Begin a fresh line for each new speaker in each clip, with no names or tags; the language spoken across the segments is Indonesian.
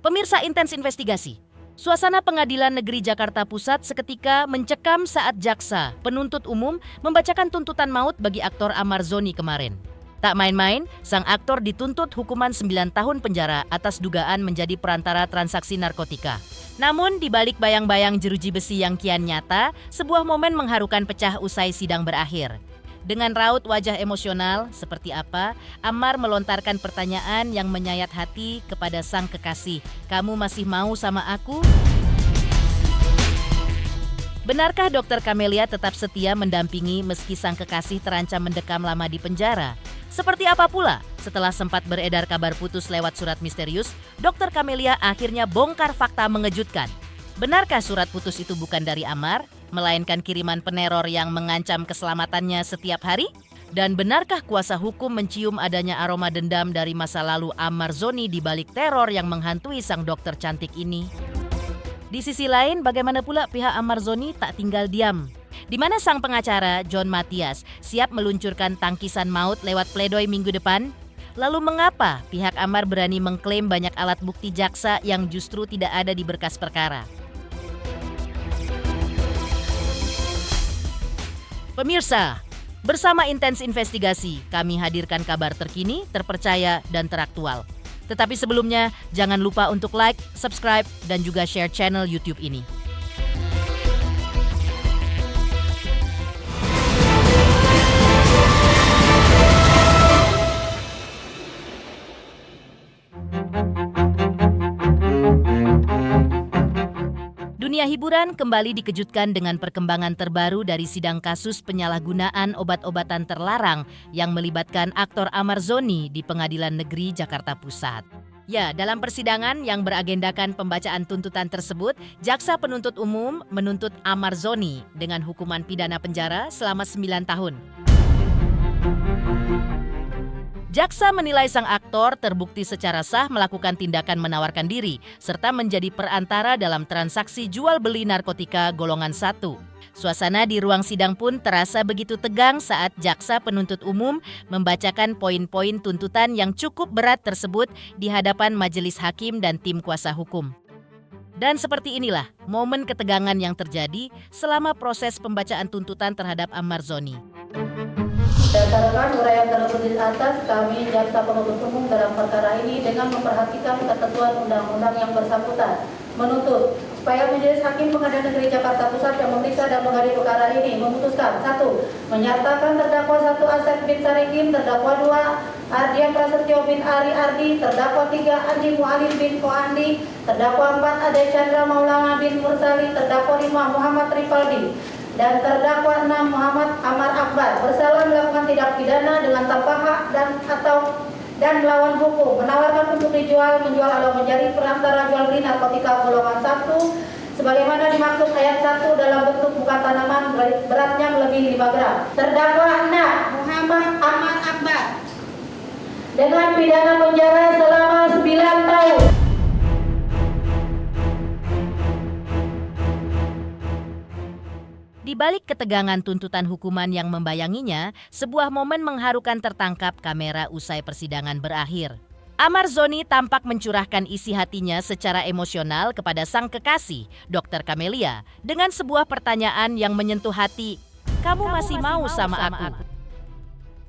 Pemirsa Intens Investigasi, suasana Pengadilan Negeri Jakarta Pusat seketika mencekam saat jaksa penuntut umum membacakan tuntutan maut bagi aktor Amar Zoni kemarin. Tak main-main, sang aktor dituntut hukuman 9 tahun penjara atas dugaan menjadi perantara transaksi narkotika. Namun, di balik bayang-bayang jeruji besi yang kian nyata, sebuah momen mengharukan pecah usai sidang berakhir. Dengan raut wajah emosional seperti apa, Amar melontarkan pertanyaan yang menyayat hati kepada sang kekasih. Kamu masih mau sama aku? Benarkah Dr. Camelia tetap setia mendampingi meski sang kekasih terancam mendekam lama di penjara? Seperti apa pula, setelah sempat beredar kabar putus lewat surat misterius, Dr. Camelia akhirnya bongkar fakta mengejutkan. Benarkah surat putus itu bukan dari Amar, melainkan kiriman peneror yang mengancam keselamatannya setiap hari? Dan benarkah kuasa hukum mencium adanya aroma dendam dari masa lalu Amar Zoni di balik teror yang menghantui sang dokter cantik ini? Di sisi lain, bagaimana pula pihak Amar Zoni tak tinggal diam? Di mana sang pengacara John Matias siap meluncurkan tangkisan maut lewat pledoi minggu depan? Lalu mengapa pihak Amar berani mengklaim banyak alat bukti jaksa yang justru tidak ada di berkas perkara? Pemirsa, bersama Intens Investigasi, kami hadirkan kabar terkini, terpercaya, dan teraktual. Tetapi sebelumnya, jangan lupa untuk like, subscribe, dan juga share channel YouTube ini. Dunia hiburan kembali dikejutkan dengan perkembangan terbaru dari sidang kasus penyalahgunaan obat-obatan terlarang yang melibatkan aktor Amar Zoni di Pengadilan Negeri Jakarta Pusat. Ya, dalam persidangan yang beragendakan pembacaan tuntutan tersebut, jaksa penuntut umum menuntut Amar Zoni dengan hukuman pidana penjara selama 9 tahun. Jaksa menilai sang aktor terbukti secara sah melakukan tindakan menawarkan diri serta menjadi perantara dalam transaksi jual beli narkotika golongan 1. Suasana di ruang sidang pun terasa begitu tegang saat jaksa penuntut umum membacakan poin-poin tuntutan yang cukup berat tersebut di hadapan majelis hakim dan tim kuasa hukum. Dan seperti inilah momen ketegangan yang terjadi selama proses pembacaan tuntutan terhadap Amar Zoni.
Berdasarkan uraian tersebut di atas, kami jaksa penuntut umum dalam perkara ini dengan memperhatikan ketentuan undang-undang yang bersangkutan menuntut supaya Majelis Hakim Pengadilan Negeri Jakarta Pusat yang memeriksa dan mengadili perkara ini memutuskan 1. Menyatakan terdakwa 1 Asep bin Sarikin, terdakwa 2 Ardian Prasetyo bin Ari Ardi, terdakwa 3 Andi Mualim bin Koandi, terdakwa 4 Ade Chandra Maulana bin Mursali, terdakwa 5 Muhammad Rifaldi, dan terdakwa 6 Muhammad Amar Akbar bersalah melakukan tindak pidana dengan tanpa hak dan melawan hukum, menawarkan untuk dijual, menjual atau menjadi perantara jual beli narkotika golongan 1 sebagaimana dimaksud ayat 1 dalam bentuk bukan tanaman beratnya melebihi 5 gram. Terdakwa 6 Muhammad Amar Akbar dengan pidana penjara selama 9 tahun.
Di balik ketegangan tuntutan hukuman yang membayanginya, sebuah momen mengharukan tertangkap kamera usai persidangan berakhir. Amar Zoni tampak mencurahkan isi hatinya secara emosional kepada sang kekasih, Dr. Camelia, dengan sebuah pertanyaan yang menyentuh hati, "Kamu masih mau sama aku?"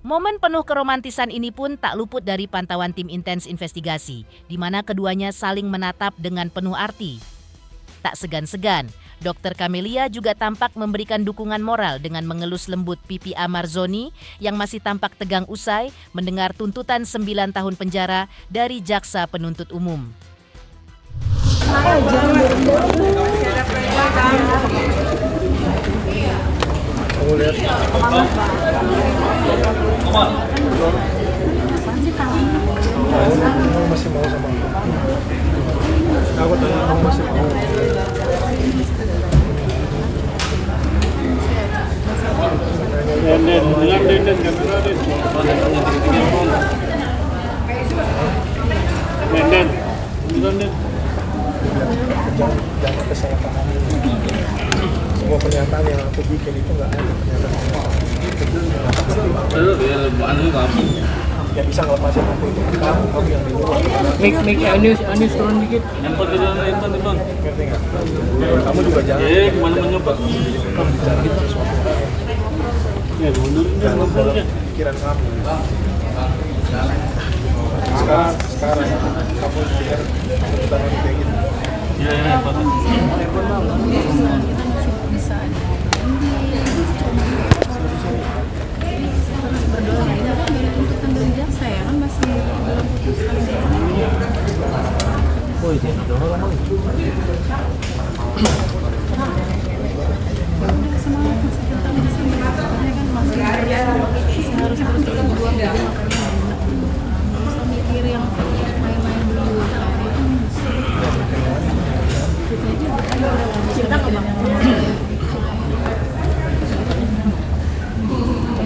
Momen penuh keromantisan ini pun tak luput dari pantauan tim Intens Investigasi, di mana keduanya saling menatap dengan penuh arti. Tak segan-segan, Dr. Camelia juga tampak memberikan dukungan moral dengan mengelus lembut pipi Amar Zoni yang masih tampak tegang usai mendengar tuntutan 9 tahun penjara dari jaksa penuntut umum.
Masih mau sama aku tanya kamu masih mau. Jangan kesalahpahaman. Semua pernyataan yang aku bikin itu nggak ada pernyataan. yang bisa ngelepasin aku itu kamu yang di luar.
Anis turun dikit.
Handphone di dalam handphone itu.
Ngerti nggak? Kamu juga jangan.
Gimana menyobat?
Kamu bicara itu sesuatu hal
Ya, mundurin dia,
dalam
mundurin.
pikiran kamu. Sekarang kamu pikir tuntutan kamu kayak gitu.
Ya, Pak. Oh, itu ada orang.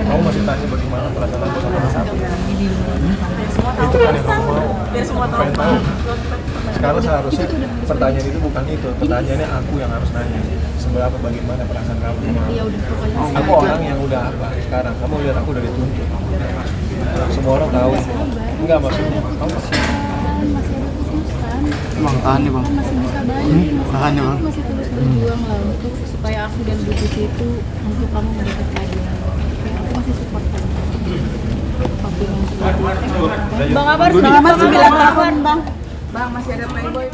Kamu masih tanya bagaimana perasaan aku sama Mas Abi. Itu kan yang kamu mau. Pengen tahu. Sekarang seharusnya pertanyaan itu bukan itu. Pertanyaannya aku yang harus nanya. Seberapa bagaimana perasaan kamu sama aku. Aku orang yang udah apa sekarang. Kamu lihat aku udah dituntut. Semua orang tahu. Enggak maksudnya. Kamu masih
Bang, tahan nih bang.
Masih bisa balik,
Tahan ya bang.
masih terus berjuang lah untuk supaya aku dan Bu Cici itu untuk kamu mendekat lagi. Aku masih support kamu.
Bang Amar 9 tahun bang. Bang masih ada playboy.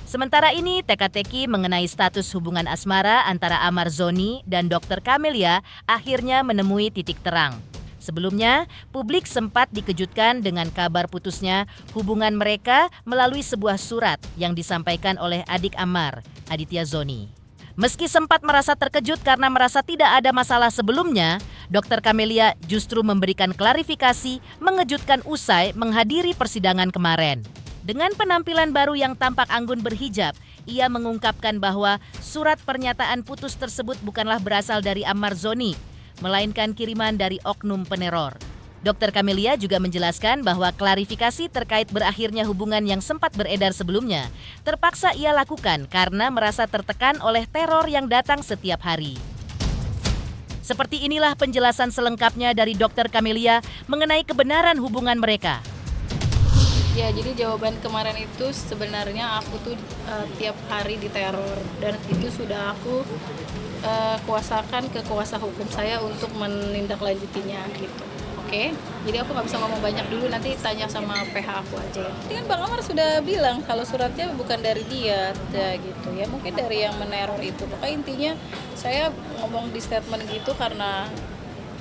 Sementara ini, teka-teki mengenai status hubungan asmara antara Amar Zoni dan Dr. Camelia akhirnya menemui titik terang. Sebelumnya, publik sempat dikejutkan dengan kabar putusnya hubungan mereka melalui sebuah surat yang disampaikan oleh adik Amar, Aditya Zoni. Meski sempat merasa terkejut karena merasa tidak ada masalah sebelumnya, Dr. Camelia justru memberikan klarifikasi mengejutkan usai menghadiri persidangan kemarin. Dengan penampilan baru yang tampak anggun berhijab, ia mengungkapkan bahwa surat pernyataan putus tersebut bukanlah berasal dari Amar Zoni, melainkan kiriman dari oknum peneror. Dr. Camelia juga menjelaskan bahwa klarifikasi terkait berakhirnya hubungan yang sempat beredar sebelumnya terpaksa ia lakukan karena merasa tertekan oleh teror yang datang setiap hari. Seperti inilah penjelasan selengkapnya dari Dr. Camelia mengenai kebenaran hubungan mereka.
Ya, jadi jawaban kemarin itu sebenarnya aku tuh tiap hari diteror dan itu sudah aku kuasakan ke kuasa hukum saya untuk menindaklanjutinya gitu. Oke, jadi aku nggak bisa ngomong banyak dulu, nanti tanya sama PH aku aja. Ini kan Bang Amar sudah bilang kalau suratnya bukan dari dia, ya gitu ya, mungkin dari yang meneror itu. Pokoknya intinya saya ngomong di statement gitu karena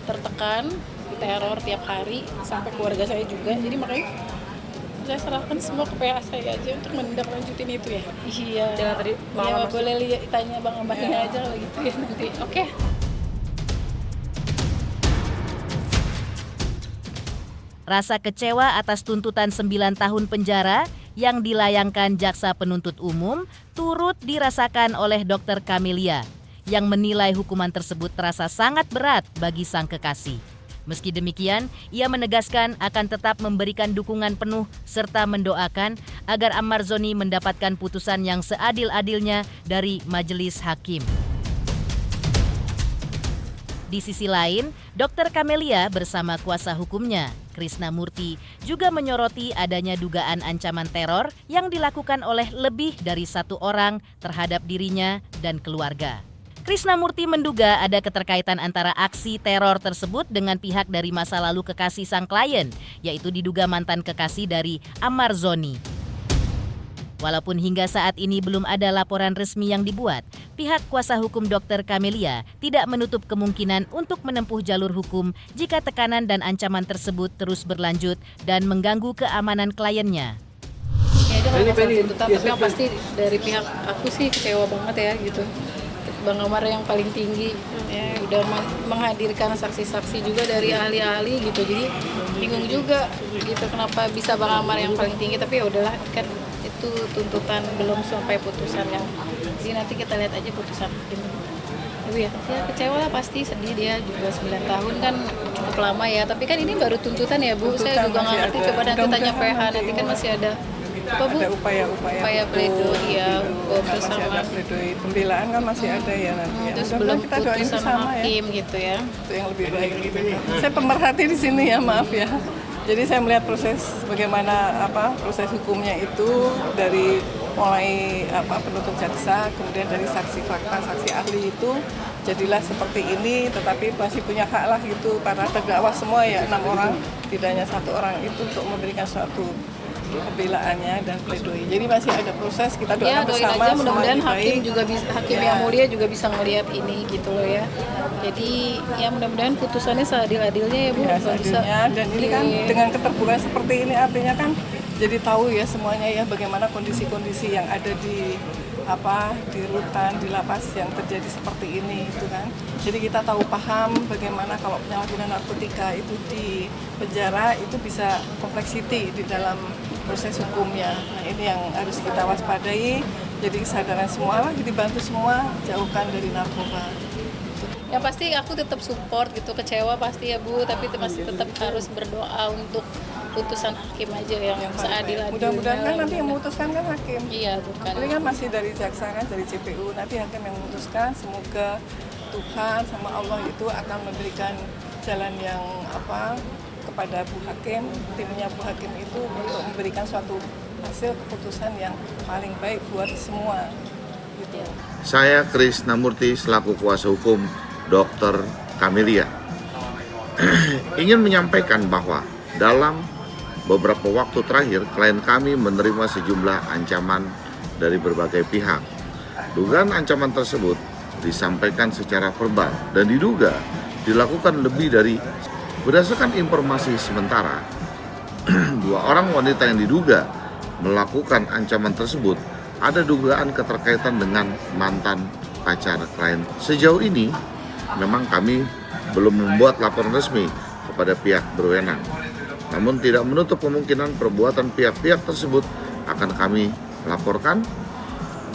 tertekan, diteror tiap hari sampai keluarga saya juga. Jadi makanya saya serahkan semua ke PH saya aja untuk menindaklanjutin itu ya. Iya. Jangan tadi ya, boleh lihat tanya Bang Amarnya aja kalau gitu ya nanti. Oke.
Rasa kecewa atas tuntutan 9 tahun penjara yang dilayangkan jaksa penuntut umum turut dirasakan oleh Dr. Camelia yang menilai hukuman tersebut terasa sangat berat bagi sang kekasih. Meski demikian, ia menegaskan akan tetap memberikan dukungan penuh serta mendoakan agar Amar Zoni mendapatkan putusan yang seadil-adilnya dari majelis hakim. Di sisi lain, Dr. Camelia bersama kuasa hukumnya, Krishna Murti, juga menyoroti adanya dugaan ancaman teror yang dilakukan oleh lebih dari satu orang terhadap dirinya dan keluarga. Krishna Murti menduga ada keterkaitan antara aksi teror tersebut dengan pihak dari masa lalu kekasih sang klien, yaitu diduga mantan kekasih dari Amar Zoni. Walaupun hingga saat ini belum ada laporan resmi yang dibuat, pihak kuasa hukum Dr. Camelia tidak menutup kemungkinan untuk menempuh jalur hukum jika tekanan dan ancaman tersebut terus berlanjut dan mengganggu keamanan kliennya.
Ya itu kan masalah tuntutan, tapi yang pasti dari pihak aku sih kecewa banget ya gitu. Bang Amar yang paling tinggi ya udah menghadirkan saksi-saksi juga dari ahli-ahli gitu, jadi bingung juga gitu kenapa bisa Bang Amar yang paling tinggi, tapi ya udahlah kan itu tuntutan belum sampai putusan kan, jadi nanti kita lihat aja putusan ini. Ya kecewa lah pasti, sedih dia juga 9 tahun kan cukup lama ya, tapi kan ini baru tuntutan ya Bu, saya juga nggak ngerti, coba nanti tanya PH, nanti kan masih ada apa Bu?
Ada upaya-upaya
Upaya pledoi ya,
masih ada pledoi pembelaan kan masih ada ya nanti. Ya.
Itu
Mudah-mudahan
sebelum
kita doain
putusan
bersama ya.
hakim gitu ya.
Itu yang lebih baik. Saya pemerhati di sini ya, maaf ya. Jadi saya melihat proses bagaimana proses hukumnya itu dari mulai penuntut jaksa, kemudian dari saksi fakta, saksi ahli itu jadilah seperti ini, tetapi masih punya hak lah gitu para terdakwa semua ya 6 orang, tidak hanya 1 orang itu untuk memberikan suatu pembelaannya dan pledoi. Jadi masih ada proses, kita doakan
Ya doain
bersama
aja mudah-mudahan
semua
hakim
baik.
juga bisa, hakim
Ya.
yang mulia juga bisa ngelihat ini gitu loh ya. Jadi ya mudah-mudahan putusannya seadil-adilnya ya Bu.
Ya,
Nggak bisa
seadilnya. Dan ini kan dengan keterbukaan seperti ini artinya kan jadi tahu ya semuanya ya bagaimana kondisi-kondisi yang ada di di rutan, di lapas yang terjadi seperti ini itu kan. Jadi kita tahu paham bagaimana kalau penyalahgunaan narkotika itu di penjara itu bisa kompleksiti di dalam proses hukumnya. Nah, ini yang harus kita waspadai. Jadi kesadaran semua lah, dibantu semua jauhkan dari narkoba.
Ya pasti aku tetap support gitu, kecewa pasti ya Bu, tapi masih tetap harus berdoa untuk putusan hakim aja yang seadil-adilnya.
Mudah-mudahan kan nanti yang memutuskan kan hakim.
Iya bukan.
Ini kan masih dari jaksa kan, dari CPU. Nanti hakim yang memutuskan. Semoga Tuhan sama Allah itu akan memberikan jalan yang kepada Bu Hakim, timnya Bu Hakim itu untuk memberikan suatu hasil keputusan yang paling baik buat semua. Gitu.
Saya Krisnamurti selaku kuasa hukum Dr. Camelia ingin menyampaikan bahwa dalam beberapa waktu terakhir klien kami menerima sejumlah ancaman dari berbagai pihak. Dugaan ancaman tersebut disampaikan secara verbal dan diduga dilakukan lebih dari. Berdasarkan informasi sementara, 2 orang wanita yang diduga melakukan ancaman tersebut ada dugaan keterkaitan dengan mantan pacar klien. Sejauh ini memang kami belum membuat laporan resmi kepada pihak berwenang. Namun tidak menutup kemungkinan perbuatan pihak-pihak tersebut akan kami laporkan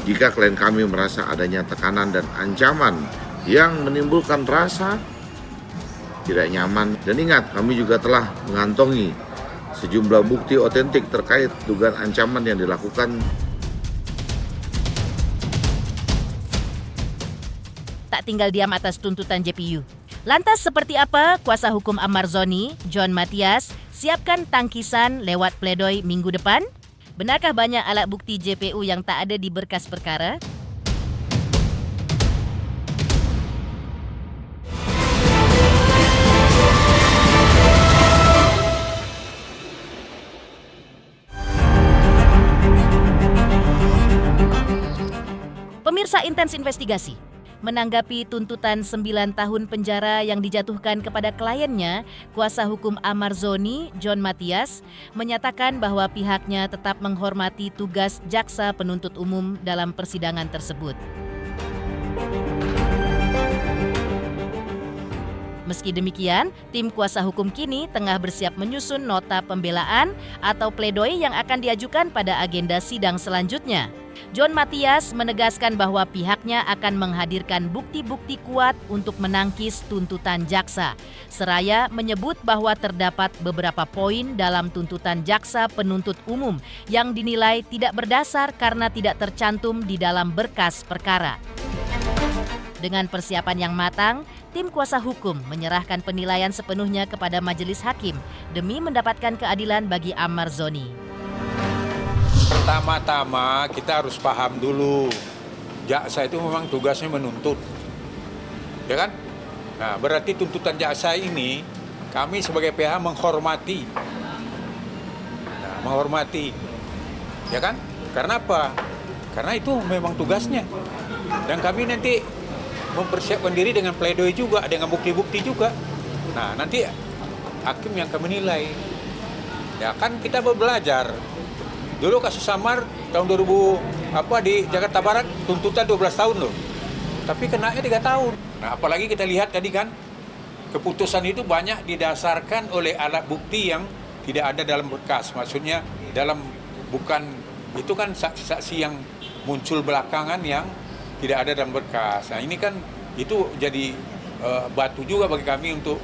jika klien kami merasa adanya tekanan dan ancaman yang menimbulkan rasa tidak nyaman. Dan ingat, kami juga telah mengantongi sejumlah bukti otentik terkait dugaan ancaman yang dilakukan.
Tak tinggal diam atas tuntutan JPU. Lantas seperti apa kuasa hukum Amarzoni, John Matias, siapkan tangkisan lewat pledoi minggu depan? Benarkah banyak alat bukti JPU yang tak ada di berkas perkara? Pemirsa Intens Investigasi, menanggapi tuntutan 9 tahun penjara yang dijatuhkan kepada kliennya, kuasa hukum Amarzoni, John Matias, menyatakan bahwa pihaknya tetap menghormati tugas jaksa penuntut umum dalam persidangan tersebut. Meski demikian, tim kuasa hukum kini tengah bersiap menyusun nota pembelaan atau pledoi yang akan diajukan pada agenda sidang selanjutnya. John Matias menegaskan bahwa pihaknya akan menghadirkan bukti-bukti kuat untuk menangkis tuntutan jaksa. Seraya menyebut bahwa terdapat beberapa poin dalam tuntutan jaksa penuntut umum yang dinilai tidak berdasar karena tidak tercantum di dalam berkas perkara. Dengan persiapan yang matang, tim kuasa hukum menyerahkan penilaian sepenuhnya kepada majelis hakim demi mendapatkan keadilan bagi Amarzoni.
Pertama-tama kita harus paham dulu, jaksa itu memang tugasnya menuntut, ya kan? Nah, berarti tuntutan jaksa ini kami sebagai pihak menghormati, ya kan? Karena apa? Karena itu memang tugasnya, dan kami nanti mempersiapkan diri dengan pledoi juga, dengan bukti-bukti juga. Nah, nanti hakim yang akan menilai. Ya kan kita belajar. Dulu kasus Samar tahun 2000 di Jakarta Barat tuntutan 12 tahun loh. Tapi kenanya 3 tahun. Nah, apalagi kita lihat tadi kan keputusan itu banyak didasarkan oleh alat bukti yang tidak ada dalam berkas. Maksudnya bukan itu kan saksi-saksi yang muncul belakangan yang tidak ada dalam berkas. Nah, ini kan itu jadi batu juga bagi kami untuk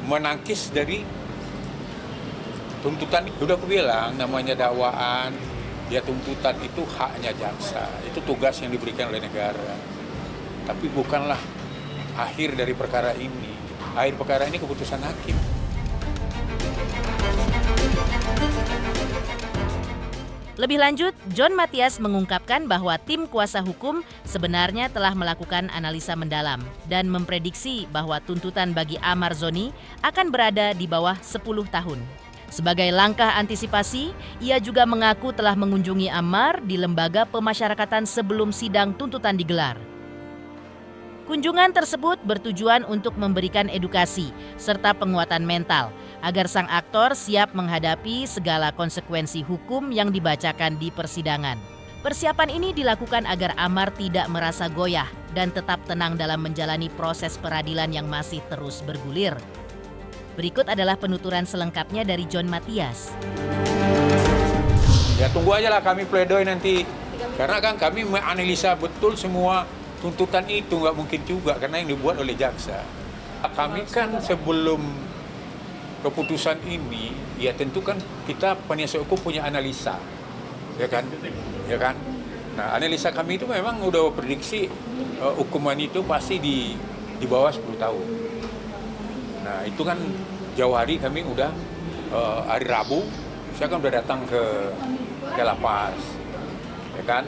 menangkis dari tuntutan sudah aku bilang, namanya dakwaan, ya tuntutan itu haknya jaksa, itu tugas yang diberikan oleh negara. Tapi bukanlah akhir dari perkara ini. Akhir perkara ini keputusan hakim.
Lebih lanjut, John Matias mengungkapkan bahwa tim kuasa hukum sebenarnya telah melakukan analisa mendalam dan memprediksi bahwa tuntutan bagi Amar Zoni akan berada di bawah 10 tahun. Sebagai langkah antisipasi, ia juga mengaku telah mengunjungi Amar di lembaga pemasyarakatan sebelum sidang tuntutan digelar. Kunjungan tersebut bertujuan untuk memberikan edukasi serta penguatan mental agar sang aktor siap menghadapi segala konsekuensi hukum yang dibacakan di persidangan. Persiapan ini dilakukan agar Amar tidak merasa goyah dan tetap tenang dalam menjalani proses peradilan yang masih terus bergulir. Berikut adalah penuturan selengkapnya dari John Matias.
Ya tunggu aja lah kami pledoi nanti. Karena kan kami menganalisa betul semua tuntutan itu, nggak mungkin juga karena yang dibuat oleh jaksa. Kami kan sebelum keputusan ini, ya tentu kan kita penasihat hukum punya analisa, ya kan? Nah analisa kami itu memang udah prediksi hukuman itu pasti di bawah 10 tahun. Nah itu kan jauh hari kami udah hari Rabu, saya kan udah datang ke lapas, ya kan?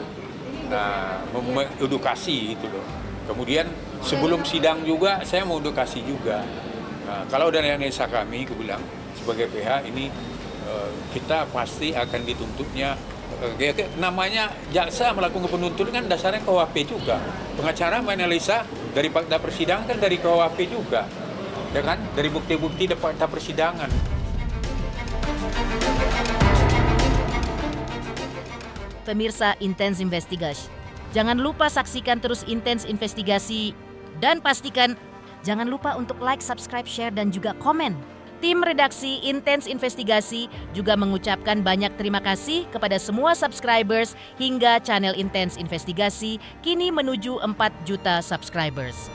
Nah, mengedukasi itu loh. Kemudian sebelum sidang juga saya mau edukasi juga. Nah, kalau dari analisa kami, aku bilang sebagai pihak ini kita pasti akan dituntutnya. Namanya jaksa melakukan penuntutan kan dasarnya KUHP juga. Pengacara menganalisa dari fakta persidangan kan dari KUHP juga, ya kan? Dari bukti-bukti fakta persidangan.
Pemirsa Intens Investigasi, jangan lupa saksikan terus Intens Investigasi dan pastikan jangan lupa untuk like, subscribe, share, dan juga komen. Tim redaksi Intens Investigasi juga mengucapkan banyak terima kasih kepada semua subscribers hingga channel Intens Investigasi kini menuju 4 juta subscribers.